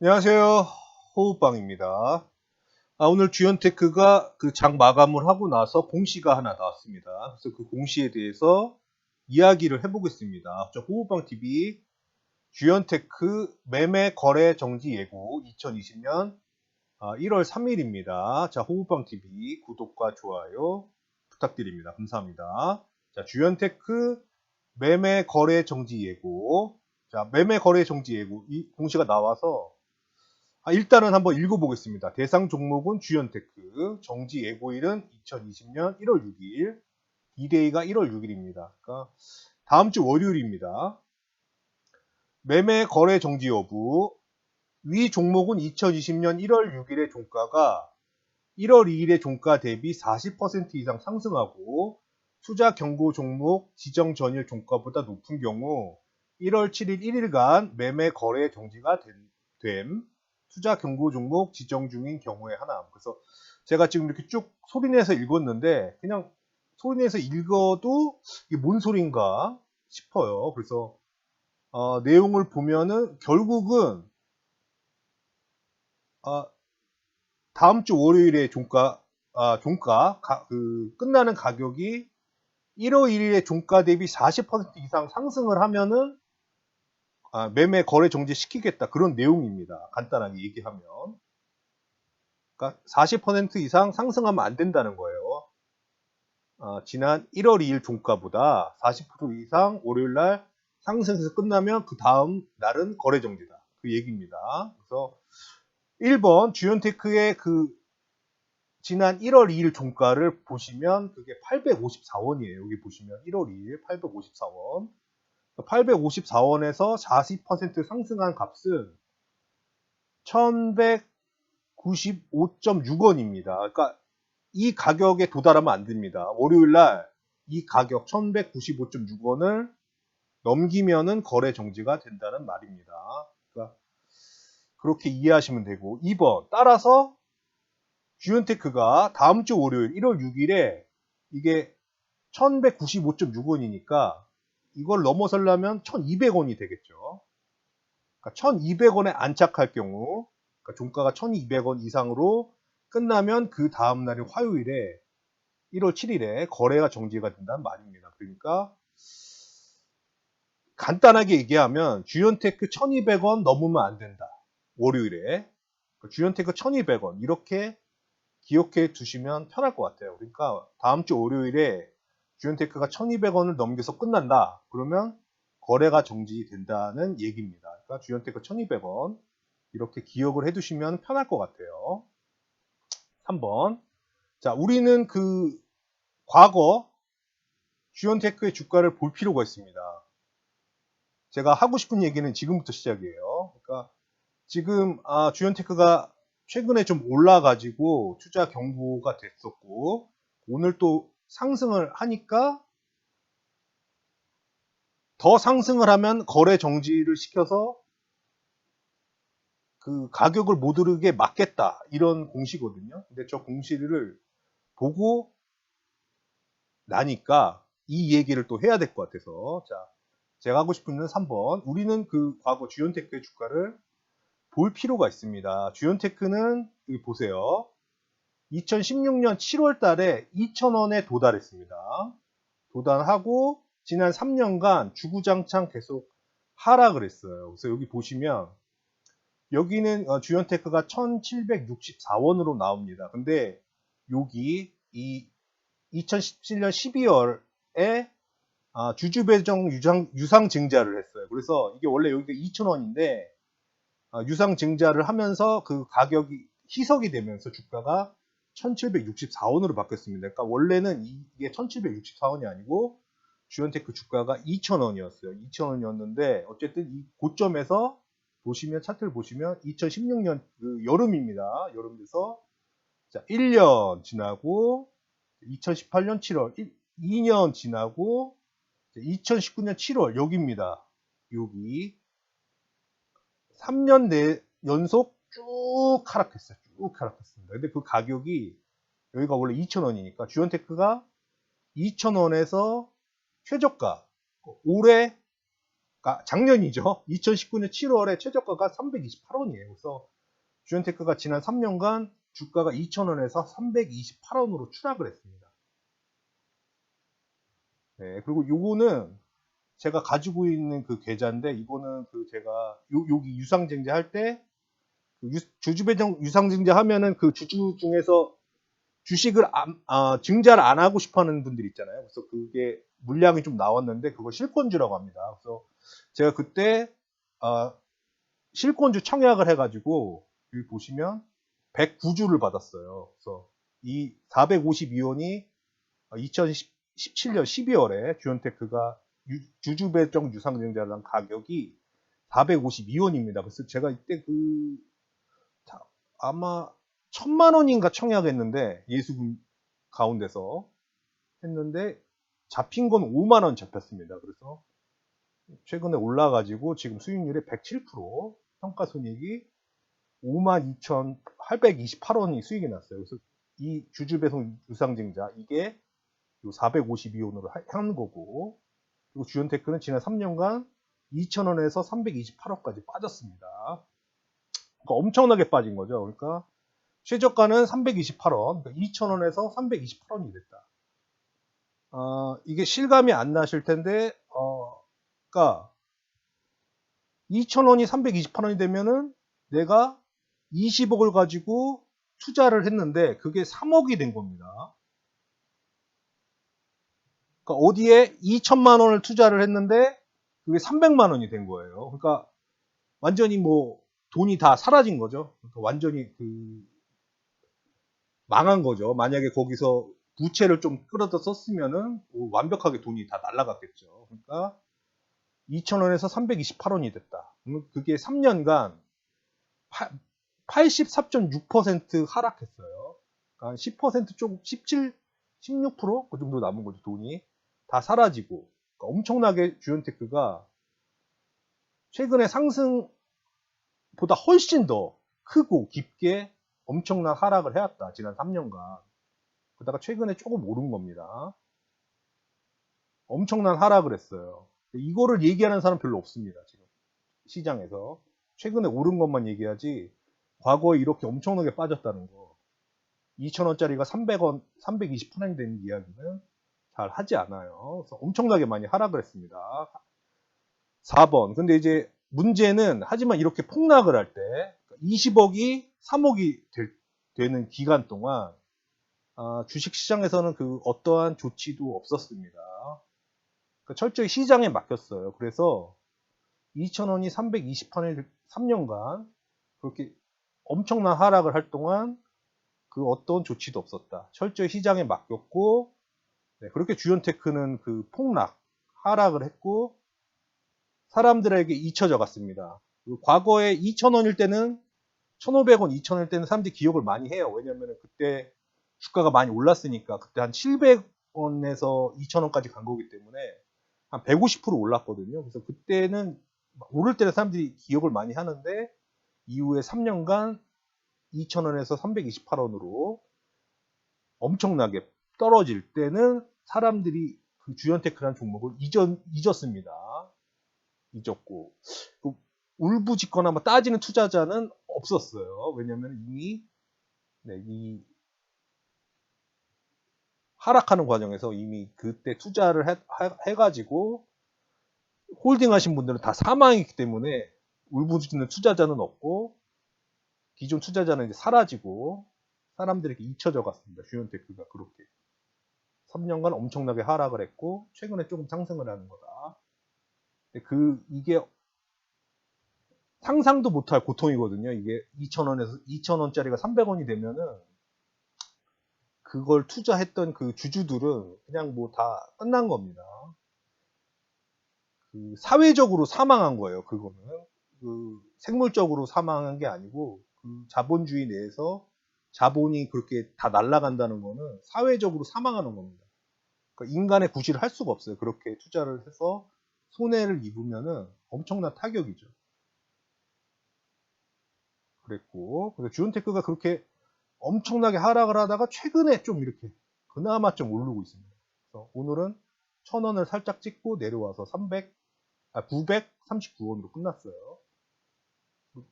안녕하세요. 호우빵입니다. 오늘 주연테크가 그 장 마감을 하고 나서 공시가 하나 나왔습니다. 그래서 그 공시에 대해서 이야기를 해보겠습니다. 저 호우빵 TV 주연테크 매매 거래 정지 예고 2020년 1월 3일입니다. 자, 호우빵 TV 구독과 좋아요 부탁드립니다. 감사합니다. 자, 주연테크 매매 거래 정지 예고. 자, 매매 거래 정지 예고 이 공시가 나와서 일단은 한번 읽어보겠습니다. 대상 종목은 주연테크, 정지 예고일은 2020년 1월 6일, 디데이가 1월 6일입니다. 그러니까 다음 주 월요일입니다. 매매 거래 정지 여부, 위 종목은 2020년 1월 6일의 종가가 1월 2일의 종가 대비 40% 이상 상승하고 투자 경고 종목 지정 전일 종가보다 높은 경우 1월 7일 1일간 매매 거래 정지가 됨. 투자 경고 종목 지정 중인 경우에 하나. 그래서 제가 지금 이렇게 쭉 소리내서 읽었는데 그냥 소리내서 읽어도 이게 뭔 소린가 싶어요. 그래서 내용을 보면은 결국은 어, 다음 주 월요일에 끝나는 가격이 1월 1일에 종가 대비 40% 이상 상승을 하면은 매매 거래 정지 시키겠다. 그런 내용입니다. 간단하게 얘기하면. 그러니까 40% 이상 상승하면 안 된다는 거예요. 지난 1월 2일 종가보다 40% 이상 월요일 날 상승해서 끝나면 그 다음 날은 거래 정지다. 그 얘기입니다. 그래서 1번 주연테크의 그 지난 1월 2일 종가를 보시면 그게 854원이에요. 여기 보시면 1월 2일 854원. 854원에서 40% 상승한 값은 1195.6원입니다. 그러니까 이 가격에 도달하면 안 됩니다. 월요일 날 이 가격 1195.6원을 넘기면은 거래 정지가 된다는 말입니다. 그러니까 그렇게 이해하시면 되고 2번 따라서 주연테크가 다음 주 월요일 1월 6일에 이게 1195.6원이니까 이걸 넘어서려면 1200원이 되겠죠. 그러니까 1200원에 안착할 경우 그러니까 종가가 1200원 이상으로 끝나면 그 다음 날인 화요일에 1월 7일에 거래가 정지가 된다는 말입니다. 그러니까 간단하게 얘기하면 주연테크 1200원 넘으면 안 된다. 월요일에 주연테크 1200원 이렇게 기억해 두시면 편할 것 같아요. 그러니까 다음 주 월요일에 주연테크가 1200원을 넘겨서 끝난다. 그러면 거래가 정지된다는 얘기입니다. 그러니까 주연테크 1200원 이렇게 기억을 해 두시면 편할 것 같아요. 3번. 자, 우리는 그 과거 주연테크의 주가를 볼 필요가 있습니다. 제가 하고 싶은 얘기는 지금부터 시작이에요. 그러니까 지금 주연테크가 최근에 좀 올라가지고 투자 경고가 됐었고 오늘 또 상승을 하니까 더 상승을 하면 거래 정지를 시켜서 그 가격을 못 오르게 막겠다 이런 공시거든요. 근데 저 공시를 보고 나니까 이 얘기를 또 해야 될 것 같아서 자 제가 하고 싶은 건 3번 우리는 그 과거 주연테크의 주가를 볼 필요가 있습니다. 주연테크는 여기 보세요. 2016년 7월 달에 2,000원에 도달했습니다. 도달하고 지난 3년간 주구장창 계속 하락을 했어요. 그래서 여기 보시면 여기는 주연테크가 1,764원으로 나옵니다. 근데 여기 이 2017년 12월에 주주배정 유상증자를 했어요. 그래서 이게 원래 여기가 2,000원인데 유상증자를 하면서 그 가격이 희석이 되면서 주가가 1764원으로 바뀌었습니다. 그러니까 원래는 이게 1764원이 아니고 주연테크 주가가 2000원이었어요. 2000원이었는데 어쨌든 이 고점에서 보시면 차트를 보시면 2016년 그 여름입니다. 여름에서 자, 1년 지나고 2018년 7월 2년 지나고 2019년 7월 여기입니다. 여기 3년 내 연속 쭉 하락했어요. 쭉 하락했습니다. 근데 그 가격이 여기가 원래 2,000원이니까 주연테크가 2,000원에서 최저가 올해 작년이죠. 2019년 7월에 최저가가 328원이에요. 그래서 주연테크가 지난 3년간 주가가 2,000원에서 328원으로 추락을 했습니다. 네, 그리고 요거는 제가 가지고 있는 그 계좌인데, 이거는 그 제가 여기 유상증자 할 때 주주배정 유상증자 하면은 그 주주 중에서 주식을 증자를 안 하고 싶어 하는 분들 있잖아요. 그래서 그게 물량이 좀 나왔는데 그걸 실권주라고 합니다. 그래서 제가 그때 실권주 청약을 해가지고 여기 보시면 109주를 받았어요. 그래서 이 452원이 2017년 12월에 주연테크가 주주배정 유상증자한 가격이 452원입니다. 그래서 제가 이때 아마 1,000만 원인가 청약했는데, 예수금 가운데서 했는데 잡힌 건 5만 원 잡혔습니다. 그래서 최근에 올라가지고 지금 수익률이 107%, 평가손익이 52,828원이 수익이 났어요. 그래서 이 주주배송 유상증자, 이게 452원으로 한 거고, 그리고 주연테크는 지난 3년간 2,000원에서 328원까지 빠졌습니다. 그러니까 엄청나게 빠진 거죠. 그러니까 최저가는 328원, 그러니까 2,000원에서 328원이 됐다. 이게 실감이 안 나실 텐데, 그러니까 2,000원이 328원이 되면은 내가 20억을 가지고 투자를 했는데 그게 3억이 된 겁니다. 그러니까 어디에 2천만 원을 투자를 했는데 그게 300만 원이 된 거예요. 그러니까 완전히 뭐 돈이 다 사라진 거죠. 그러니까 완전히 망한 거죠. 만약에 거기서 부채를 좀 끌어다 썼으면은 완벽하게 돈이 다 날라갔겠죠. 그러니까 2,000원에서 328원이 됐다. 그게 3년간 84.6% 하락했어요. 그러니까 10% 조금 17, 16%? 그 정도 남은 거죠. 돈이 다 사라지고. 그러니까 엄청나게 주연테크가 최근에 상승보다 훨씬 더 크고 깊게 엄청난 하락을 해왔다. 지난 3년간. 그러다가 최근에 조금 오른 겁니다. 엄청난 하락을 했어요. 이거를 얘기하는 사람 별로 없습니다. 지금 시장에서. 최근에 오른 것만 얘기하지 과거에 이렇게 엄청나게 빠졌다는 거, 2,000원짜리가 300원, 320% 된 이야기는 잘 하지 않아요. 그래서 엄청나게 많이 하락을 했습니다. 4번. 근데 이제 문제는, 하지만 이렇게 폭락을 할 때 20억이 3억이 되는 기간 동안 주식시장에서는 그 어떠한 조치도 없었습니다. 그러니까 철저히 시장에 맡겼어요. 그래서 2,000원이 320원을 3년간 그렇게 엄청난 하락을 할 동안 그 어떤 조치도 없었다. 철저히 시장에 맡겼고, 네, 그렇게 주연테크는 그 폭락, 하락을 했고 사람들에게 잊혀져 갔습니다. 과거에 2,000원일 때는, 1,500원, 2,000원일 때는 사람들이 기억을 많이 해요. 왜냐면 그때 주가가 많이 올랐으니까. 그때 한 700원에서 2,000원까지 간 거기 때문에 한 150% 올랐거든요. 그래서 그때는 오를 때는 사람들이 기억을 많이 하는데, 이후에 3년간 2,000원에서 328원으로 엄청나게 떨어질 때는 사람들이 그 주연테크라는 종목을 잊었습니다. 잊었고, 울부짖거나 뭐 따지는 투자자는 없었어요. 왜냐면 이미 이 하락하는 과정에서 이미 그때 투자를 해가지고 홀딩 하신 분들은 다 사망했기 때문에 울부짖는 투자자는 없고, 기존 투자자는 이제 사라지고 사람들에게 잊혀져 갔습니다. 주연테크가 그렇게 3년간 엄청나게 하락을 했고 최근에 조금 상승을 하는 거다. 이게 상상도 못할 고통이거든요. 이게 2,000원짜리가 300원이 되면은 그걸 투자했던 그 주주들은 그냥 뭐 다 끝난 겁니다. 사회적으로 사망한 거예요. 그거는 생물적으로 사망한 게 아니고, 자본주의 내에서 자본이 그렇게 다 날아간다는 거는 사회적으로 사망하는 겁니다. 그러니까 인간의 구실을 할 수가 없어요. 그렇게 투자를 해서 손해를 입으면은 엄청난 타격이죠. 그랬고, 그래서 주은테크가 그렇게 엄청나게 하락을 하다가 최근에 좀 이렇게 그나마 좀 오르고 있습니다. 그래서 오늘은 1,000원을 살짝 찍고 내려와서 939원으로 끝났어요.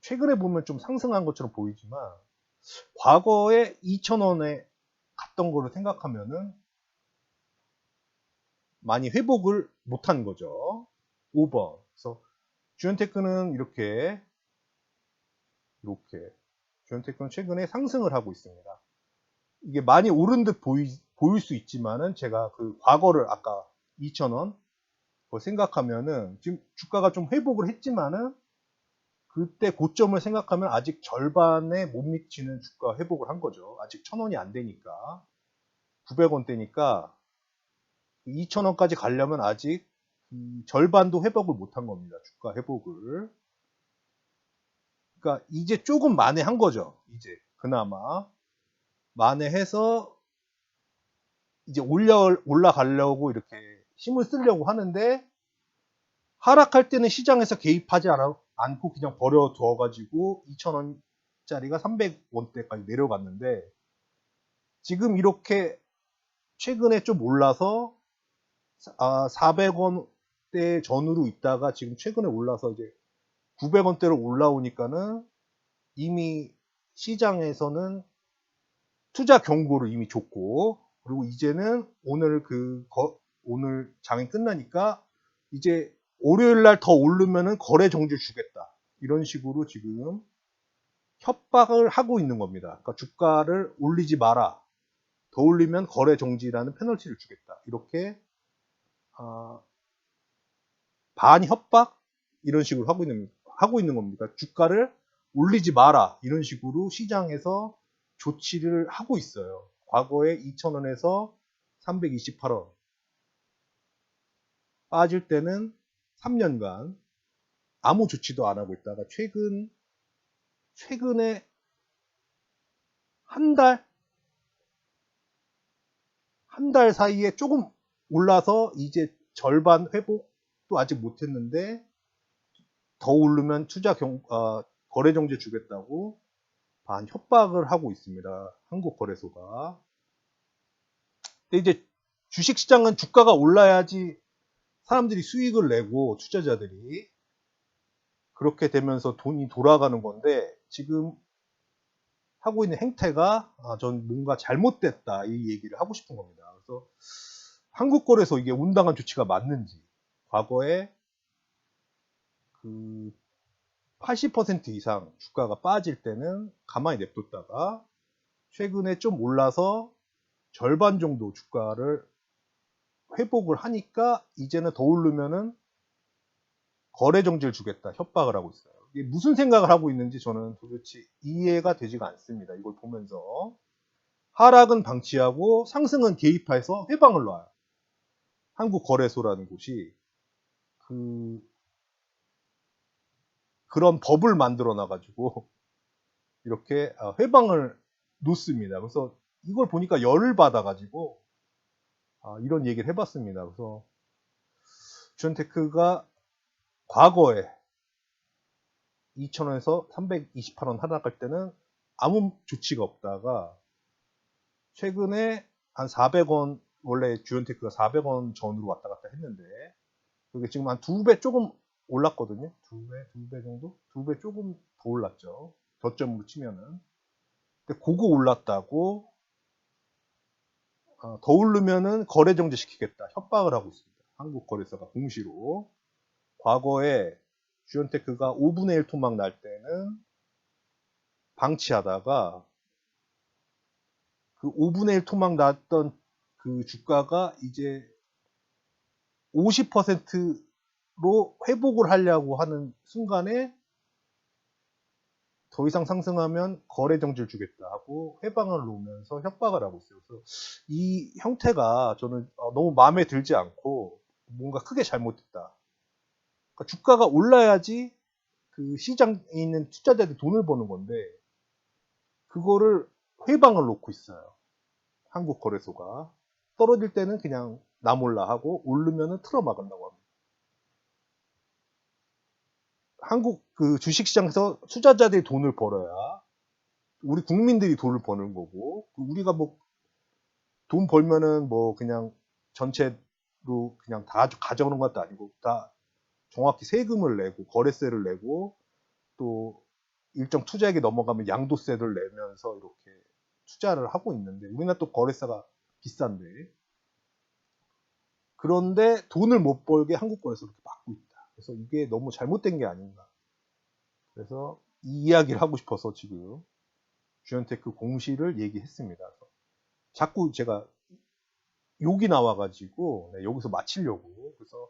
최근에 보면 좀 상승한 것처럼 보이지만 과거에 2,000원에 갔던 거를 생각하면은 많이 회복을 못한 거죠. 5번. 그래서 주연테크는 이렇게 주연테크는 최근에 상승을 하고 있습니다. 이게 많이 오른 듯 보일 수 있지만은 제가 그 과거를 아까 2,000원 생각하면은 지금 주가가 좀 회복을 했지만은 그때 고점을 생각하면 아직 절반에 못 미치는 주가 회복을 한 거죠. 아직 1,000원이 안 되니까 900원대니까 2,000원까지 가려면 아직 절반도 회복을 못한 겁니다. 주가 회복을. 그러니까 이제 조금 만회한 거죠. 이제 그나마 만회해서 이제 올라가려고 이렇게 힘을 쓰려고 하는데 하락할 때는 시장에서 개입하지 않고 그냥 버려두어가지고 2,000원짜리가 300원대까지 내려갔는데 지금 이렇게 최근에 좀 올라서 400원대 전후로 있다가 지금 최근에 올라서 이제 900원대로 올라오니까는 이미 시장에서는 투자 경고를 이미 줬고 그리고 이제는 오늘 장이 끝나니까 이제 월요일 날 더 오르면은 거래 정지를 주겠다. 이런 식으로 지금 협박을 하고 있는 겁니다. 그러니까 주가를 올리지 마라. 더 올리면 거래 정지라는 페널티를 주겠다. 이렇게 반협박 이런 식으로 하고 있는 겁니다. 주가를 올리지 마라. 이런 식으로 시장에서 조치를 하고 있어요. 과거에 2,000원에서 328원 빠질 때는 3년간 아무 조치도 안 하고 있다가 최근에 한 달 사이에 조금 올라서 이제 절반 회복도 아직 못했는데 더 오르면 거래 정지 주겠다고 반 협박을 하고 있습니다. 한국거래소가. 근데 이제 주식시장은 주가가 올라야지 사람들이 수익을 내고 투자자들이 그렇게 되면서 돈이 돌아가는 건데 지금 하고 있는 행태가 전 뭔가 잘못됐다 이 얘기를 하고 싶은 겁니다. 그래서 한국거래소 이게 온당한 조치가 맞는지 과거에 그 80% 이상 주가가 빠질 때는 가만히 냅뒀다가 최근에 좀 올라서 절반 정도 주가를 회복을 하니까 이제는 더 오르면은 거래 정지를 주겠다 협박을 하고 있어요. 이게 무슨 생각을 하고 있는지 저는 도대체 이해가 되지가 않습니다. 이걸 보면서 하락은 방치하고 상승은 개입해서 회방을 놔요. 한국거래소라는 곳이 그런 법을 만들어 놔가지고 이렇게 회방을 놓습니다. 그래서 이걸 보니까 열을 받아가지고 이런 얘기를 해봤습니다. 그래서 주연테크가 과거에 2,000원에서 328원 하락할 때는 아무 조치가 없다가 최근에 한 400원 원래 주연테크가 400원 전으로 왔다 갔다 했는데 그게 지금 한 2배 조금 올랐거든요. 2배 정도? 2배 조금 더 올랐죠. 저점으로 치면은. 근데 그거 올랐다고 더 오르면은 거래 정지 시키겠다. 협박을 하고 있습니다. 한국거래소가 공시로. 과거에 주연테크가 5분의 1 토막 날 때는 방치하다가 그 5분의 1 토막 났던 그 주가가 이제 50%로 회복을 하려고 하는 순간에 더 이상 상승하면 거래 정지를 주겠다 하고 회방을 놓으면서 협박을 하고 있어요. 그래서 이 형태가 저는 너무 마음에 들지 않고 뭔가 크게 잘못됐다. 그러니까 주가가 올라야지 그 시장에 있는 투자자들이 돈을 버는 건데 그거를 회방을 놓고 있어요. 한국거래소가. 떨어질 때는 그냥 나 몰라 하고 오르면은 틀어막은다고 합니다. 한국 그 주식시장에서 투자자들이 돈을 벌어야 우리 국민들이 돈을 버는 거고 우리가 뭐 돈 벌면은 뭐 그냥 전체로 그냥 다 가져오는 것도 아니고 다 정확히 세금을 내고 거래세를 내고 또 일정 투자액이 넘어가면 양도세를 내면서 이렇게 투자를 하고 있는데 우리나라 또 거래세가 비싼데 그런데 돈을 못 벌게 한국권에서 이렇게 막고 있다. 그래서 이게 너무 잘못된 게 아닌가. 그래서 이 이야기를 하고 싶어서 지금 주연테크 공시를 얘기했습니다. 자꾸 제가 욕이 나와가지고 여기서 마치려고. 그래서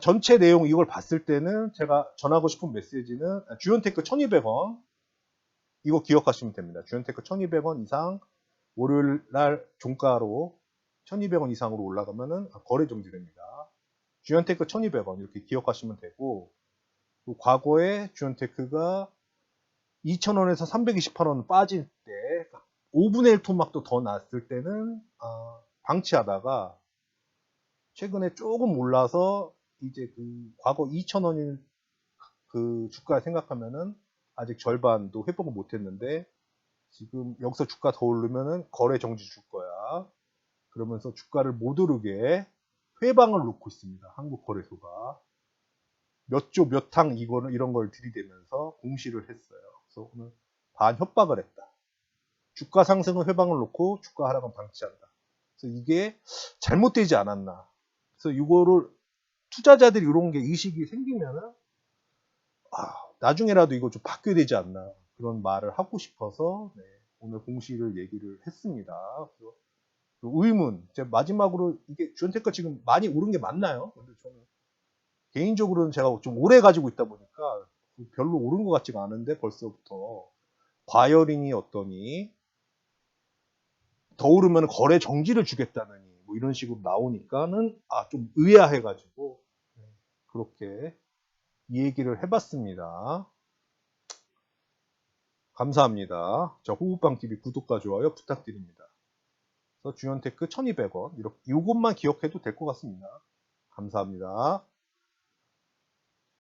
전체 내용 이걸 봤을 때는 제가 전하고 싶은 메시지는 주연테크 1200원 이거 기억하시면 됩니다. 주연테크 1200원 이상 월요일 날 종가로 1200원 이상으로 올라가면은 거래 정지됩니다. 주연테크 1200원 이렇게 기억하시면 되고 과거에 주연테크가 2000원에서 328원 빠질 때 5분의 1 토막도 더 났을 때는 방치하다가 최근에 조금 올라서 이제 그 과거 2000원인 그 주가 생각하면은 아직 절반도 회복을 못했는데 지금 여기서 주가 더 오르면은 거래 정지 줄 거야. 그러면서 주가를 못 오르게 회방을 놓고 있습니다. 한국거래소가 몇 조 몇 항 이런 걸 들이대면서 공시를 했어요. 그래서 오늘 반협박을 했다. 주가 상승은 회방을 놓고 주가 하락은 방치한다. 그래서 이게 잘못되지 않았나. 그래서 이거를 투자자들이 이런 게 의식이 생기면은 나중에라도 이거 좀 바뀌어야 되지 않나 그런 말을 하고 싶어서 오늘 공시를 얘기를 했습니다. 그래서 의문, 제가 마지막으로 이게 주연테크가 지금 많이 오른 게 맞나요? 근데 저는 개인적으로는 제가 좀 오래 가지고 있다 보니까 별로 오른 것 같지가 않은데 벌써부터 과열인이 어떠니 더 오르면 거래 정지를 주겠다느니 뭐 이런 식으로 나오니까는 좀 의아해가지고 그렇게 이 얘기를 해봤습니다. 감사합니다. 저 호흡방TV 구독과 좋아요 부탁드립니다. 그래서 주연테크 1200원 이렇게 이것만 기억해도 될 것 같습니다. 감사합니다.